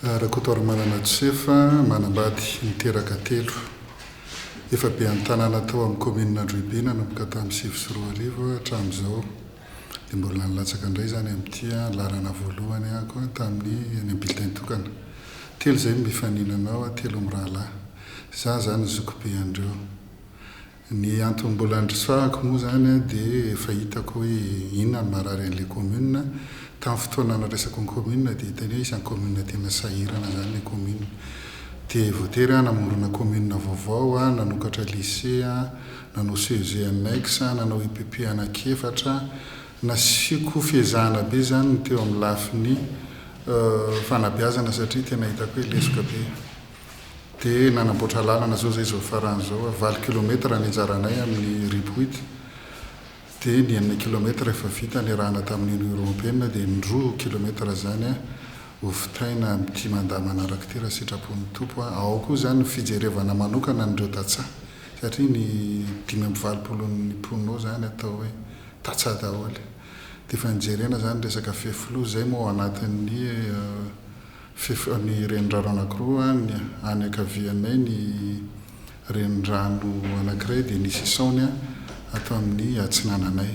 Rakotoary manana tsefa manambady niteraka telo efa be an-tanàna tao amin'ny commune Androibina nanomboka tamin'ny 2010 hatramin'izao dia mbola nilatsaka indray zany amin'ity larana voalohany ahako tamin'ny any bulletin tokana telo izay mifaninanao telo amin'ny rahalahy za zany zokiko be andreo ny antony mbola andrisahako moa zany dia efa hitako hoe inona ny marary an'ilay commune tamin'ny fotoana naresako ny commune dia hitany hoe isan'ny commune tena sahirana zany ilay commune dia voatery namorona commune vaovao nanokatra lycée nanao CEG annexe nanao IPP anankefatra nasiko fiezahana be zany ny teo amin'ny lafin'ny fanabeazana satria tena hitako hoe lesoka be dia nanamboatra lalana zao zay zao faran'izao 20 kilometra ny anjaranay amin'ny ripohity dia ny 1 kilometra efa vita ny rahana tamin'ny Union Européenne dia ny 2 kilometra zany hofitaina amin'ity mandaha manaraka ty raha sitrapon'ny tompo ao koa zany ny fijerevana manokana n'ireo tatsaha satria ny 520 mponina zany atao hoe tatsaha daholo dia efa nijerena zany resaka fefilo zay moa ao anatin'ny ny renirano anankiroa ny any ankavianay ny renirano anankiray dia nisy isaony atao amin'ny atsinananay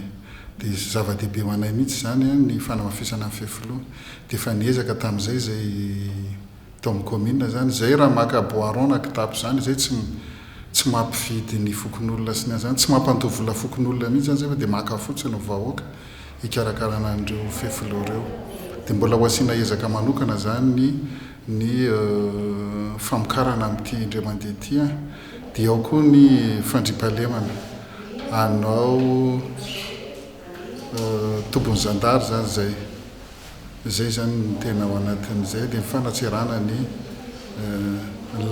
dia zava-dehibe ho anay mihitsy zany ny fanamafisana amin'ny fefilo dia efa niezaka tamin'izay zay tao amin'ny commune zany zay raha maka boiron na kitapo zany zay tsy mampividy ny fokon'olona sy ny zany tsy mampandovola fokon'olona mihitsy zany zay fa dia maka fotsiny ny vahoaka hikarakarana an'ireo fefilo ireo dia mbola ho asiana ezaka manokana zany ny famokarana amin'ity indray mandeha ity dia ao koa ny fandriampahalemana anao tombony zandary zany zay zany ny tena ao anatin'izay dia mifanatserana ny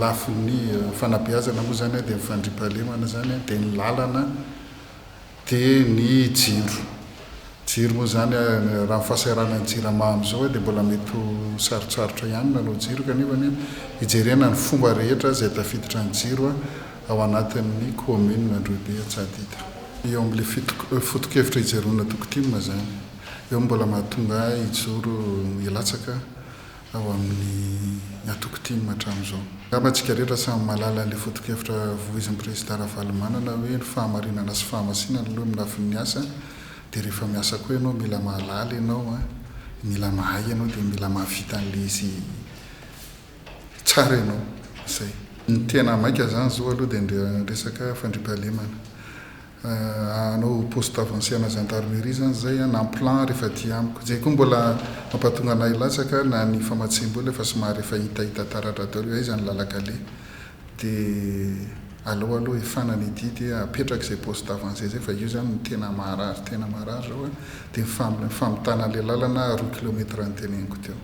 lafin'ny fanabeazana moa zany dia mifandriampahalemana zany dia ny lalana dia ny jiro moa zany raha mifahasairana ny jirama am'izao dia mbola mety sarotsarotra ihany nanao jiro kanefa hijerena ny fomba rehetra zay tafiditra ny jiro ao anatin'ny commune Androibe Antsadita eo amin'ilay foto-kevitra hijerona tokotimina zany eo mbola mahatonga hijoro hilatsaka ao amin'ny atokotimina hatramin'izao ngabantsika rehetra samy malala an'ilay foto-kevitra voizin'ny président Ravalomanana hoe ny fahamarinana sy fahamasinana aloha minafin'ny asa dia rehefa miasa koa ianao mila mahalala ianao mila mahay ianao dia mila mahavita an'ilay izy tsara ianao zay ny tena maika zany zao aloha dia resaka fandriampahalemana anao poste avancé-na gendarmerie zany zay na plan rehefa ty amiko zay koa mbola mampatonga anay latsaka na ny famatsim-bola efa somary efa hitahita taratra daholo hoe zany lalakale dia aloha efanany ididy apetraka izay poste avancé zay fa io zany ny tena marary zao dia famitana an'ilay lalana 2 kilometra ny teneniko teo